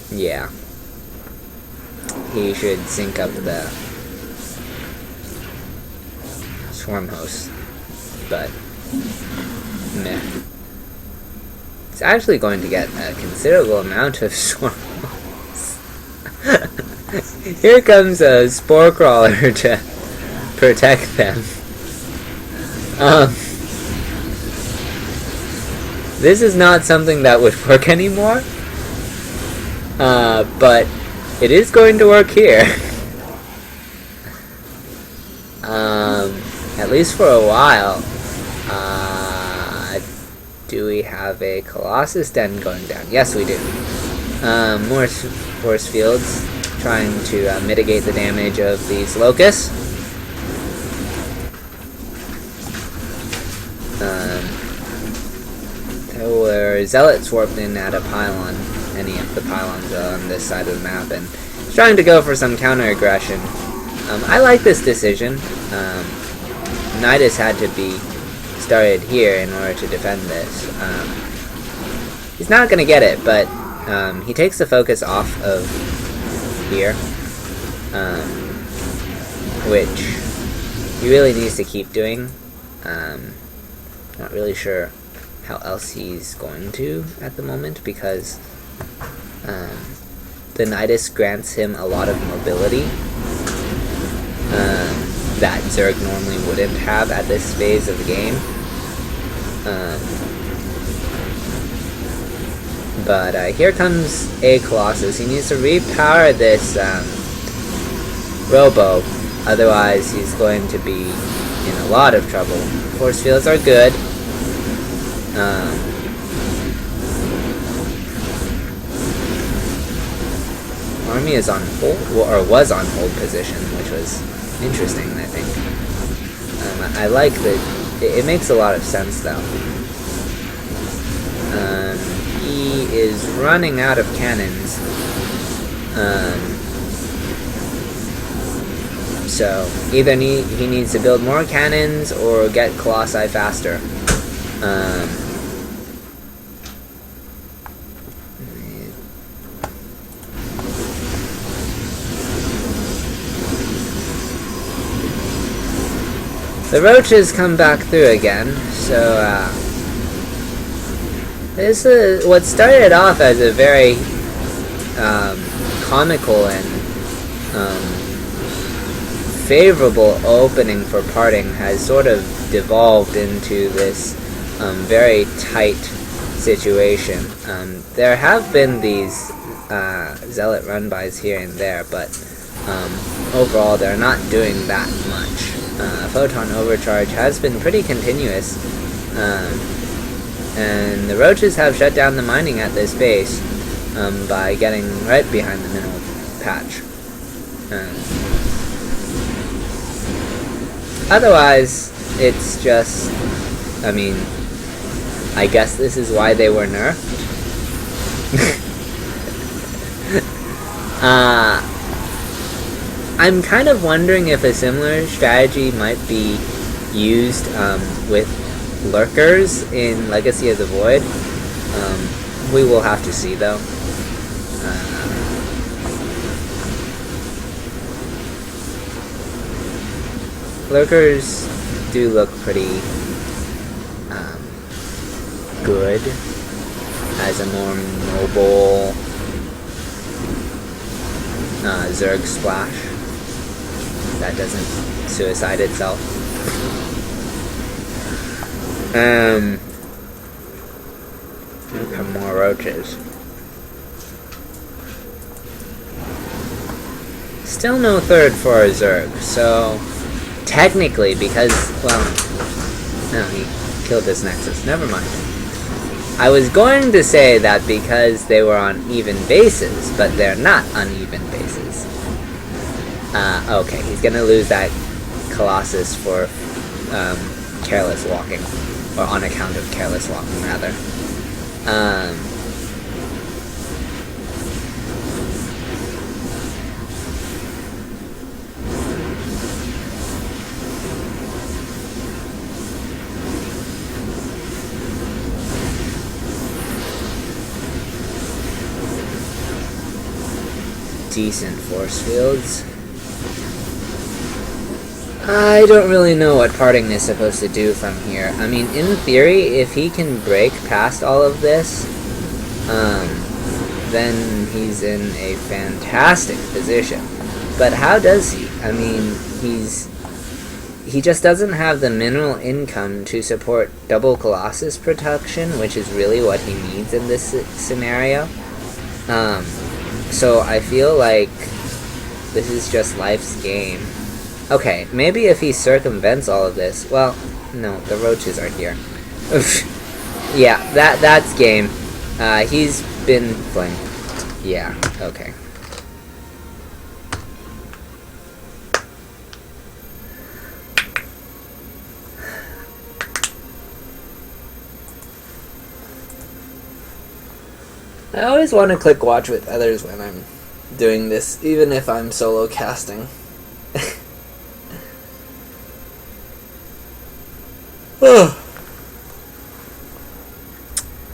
Yeah. He should sync up the swarm host, but meh. It's actually going to get a considerable amount of swarm hosts. Here comes a spore crawler to protect them. This is not something that would work anymore, but it is going to work here. At least for a while. Do we have a Colossus Den going down? Yes, we do. More force fields trying to mitigate the damage of these locusts. There were zealots warped in at a pylon, any of the pylons on this side of the map, and trying to go for some counter-aggression. I like this decision. Nidus had to be started here in order to defend this. He's not going to get it, but he takes the focus off of here, which he really needs to keep doing. Not really sure how else he's going to at the moment, because the Nidus grants him a lot of mobility that Zerg normally wouldn't have at this phase of the game. But here comes a Colossus. He needs to repower this Robo, otherwise he's going to be in a lot of trouble. Force fields are good. Army is on hold, or was on hold position, which was interesting, I think. I like that. It makes a lot of sense, though. He is running out of cannons. So either he needs to build more cannons or get Colossi faster. The roaches come back through again, so this is what started off as a very comical and favorable opening for parting has sort of devolved into this very tight situation. There have been these zealot run-bys here and there, but overall they're not doing that much. Photon overcharge has been pretty continuous, and the roaches have shut down the mining at this base by getting right behind the mineral patch. Otherwise, it's just, I mean, I guess this is why they were nerfed. I'm kind of wondering if a similar strategy might be used with lurkers in Legacy of the Void. We will have to see, though. Lurkers do look pretty good as a more mobile Zerg splash that doesn't suicide itself. Here come more roaches. Still no third for a Zerg, so technically, because, well, no, he killed this Nexus. Never mind. I was going to say that because they were on even bases, but they're not uneven bases. Okay, he's gonna lose that Colossus for careless walking, or on account of careless walking, rather. decent force fields. I don't really know what parting is supposed to do from here. I mean, in theory, if he can break past all of this, then he's in a fantastic position. But how does he? I mean, he just doesn't have the mineral income to support double Colossus production, which is really what he needs in this scenario. So I feel like this is just life's game. Okay, maybe if he circumvents all of this... Well, no, the roaches are here. Yeah, that's game. He's been flanked. Yeah, okay. I always want to click watch with others when I'm doing this, even if I'm solo casting.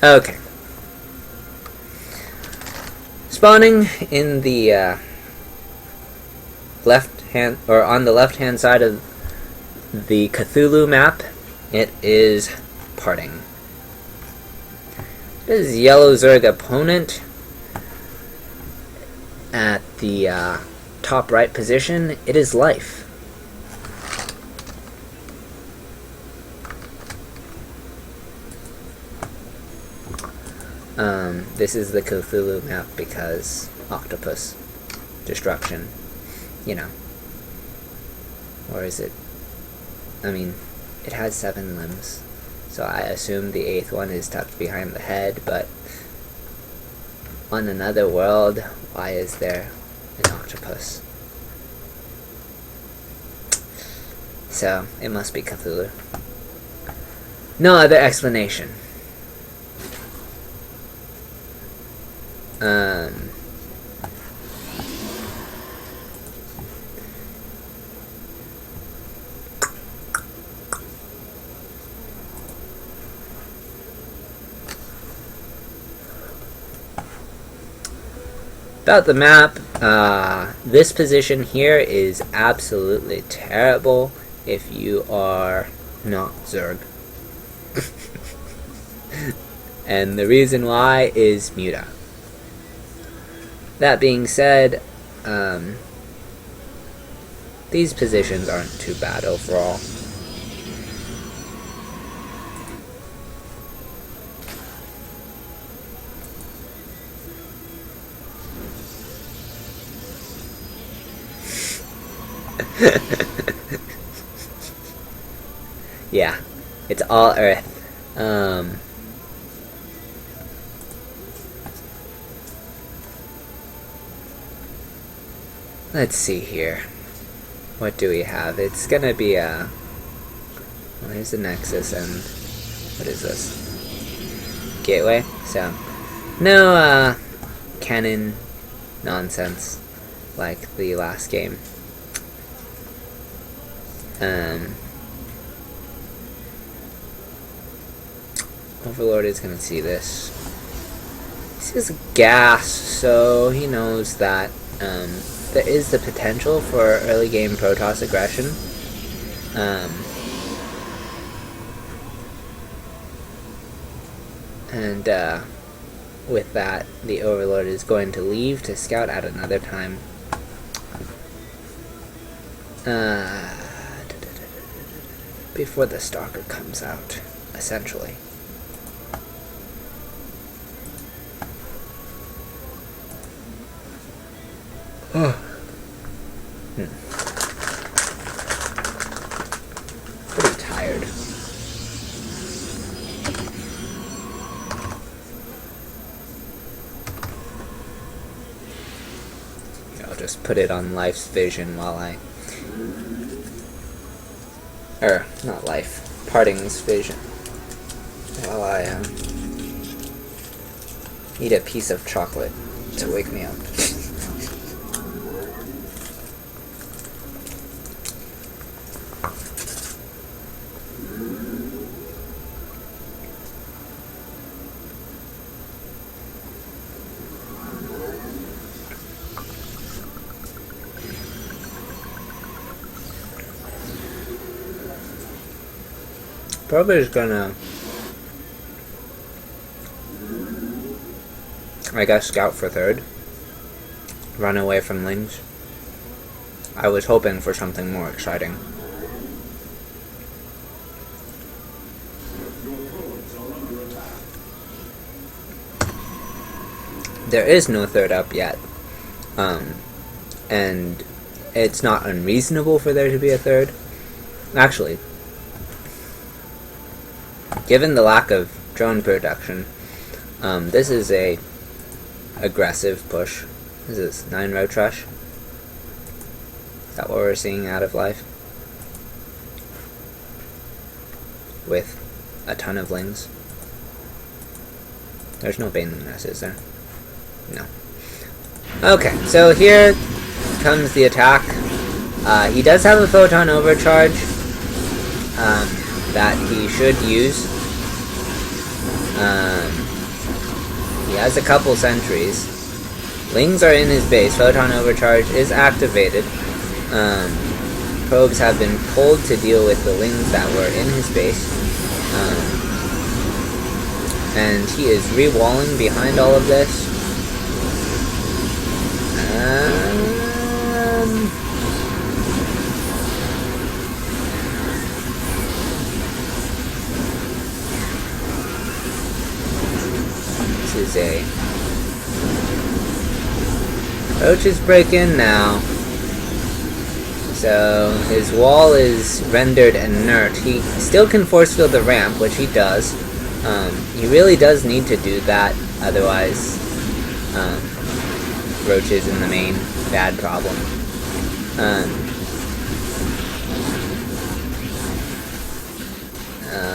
Okay. Spawning in the left hand, or on the left hand side of the Cthulhu map, it is parting. It is yellow Zerg opponent at the top right position. It is life. This is the Cthulhu map because octopus destruction, you know. Or is it? I mean, it has 7 limbs, so I assume the 8th one is tucked behind the head, but on another world, why is there an octopus? So, it must be Cthulhu. No other explanation. About the map, this position here is absolutely terrible if you are not Zerg. And the reason why is Muta. That being said, these positions aren't too bad overall. Yeah, it's all Earth. Let's see here. What do we have? It's gonna be a... Well, here's the Nexus and... What is this? Gateway? So, no, cannon nonsense like the last game. Overlord is gonna see this. He sees gas, so he knows that there is the potential for early game Protoss aggression. And with that, the Overlord is going to leave to scout at another time. Before the Stalker comes out, essentially. Pretty tired. I'll just put it on Life's vision while I... not Life. Parting's vision. While I eat a piece of chocolate to wake me up. Probe is gonna, I guess, scout for third. Run away from Lings. I was hoping for something more exciting. There is no third up yet. And it's not unreasonable for there to be a third. Actually, given the lack of drone production, this is a aggressive push. This is 9 roach rush. Is that what we're seeing out of life? With a ton of Lings. There's no Baneling Nest, is there? No. Okay, so here comes the attack. He does have a photon overcharge that he should use. He has a couple sentries. Lings are in his base. Photon overcharge is activated. Probes have been pulled to deal with the Lings that were in his base. And he is re-walling behind all of this. This is a... Roaches break in now. So his wall is rendered inert. He still can force field the ramp, which he does. He really does need to do that, otherwise roaches in the main, bad problem.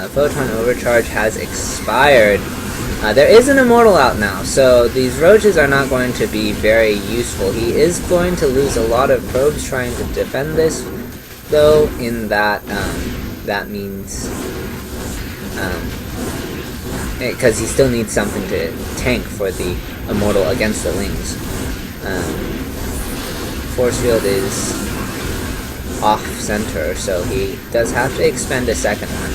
Photon overcharge has expired. There is an immortal out now, so these roaches are not going to be very useful. He is going to lose a lot of probes trying to defend this, though, in that that means because he still needs something to tank for the immortal against the Lings. Force field is off-center, so he does have to expend a second one.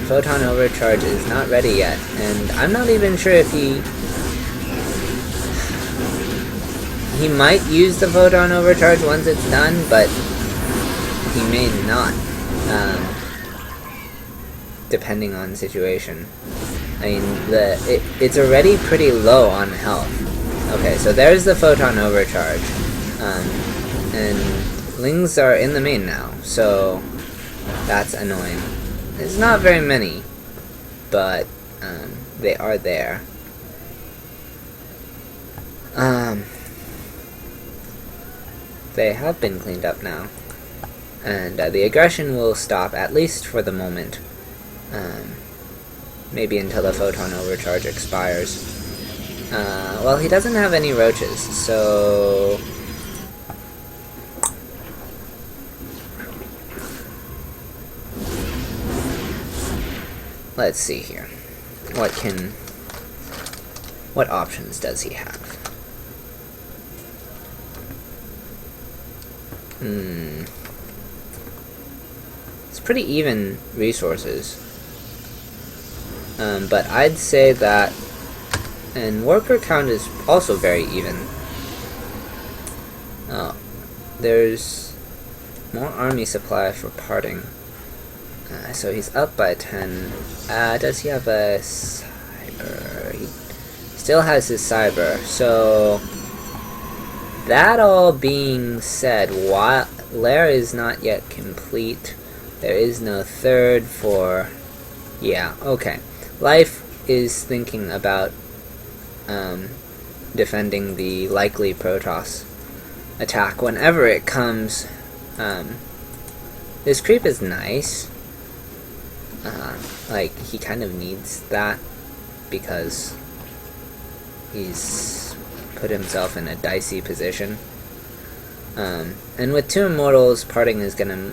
Photon overcharge is not ready yet, and I'm not even sure if he might use the photon overcharge once it's done, but he may not, depending on the situation. I mean, it's already pretty low on health. Okay, so there's the photon overcharge, and Lings are in the main now, so that's annoying. There's not very many, but they are there. They have been cleaned up now, and the aggression will stop, at least for the moment. Maybe until the photon overcharge expires. Well, he doesn't have any roaches, so... Let's see here. What options does he have? It's pretty even resources. But I'd say that, and worker count is also very even. Oh, there's more army supply for parting. So he's up by 10. Does he have a cyber? He still has his cyber. So, that all being said, while Lair is not yet complete, there is no third for... Yeah, okay. Life is thinking about defending the likely Protoss attack whenever it comes. This creep is nice. Like, he kind of needs that because he's put himself in a dicey position. And with 2 immortals, parting is gonna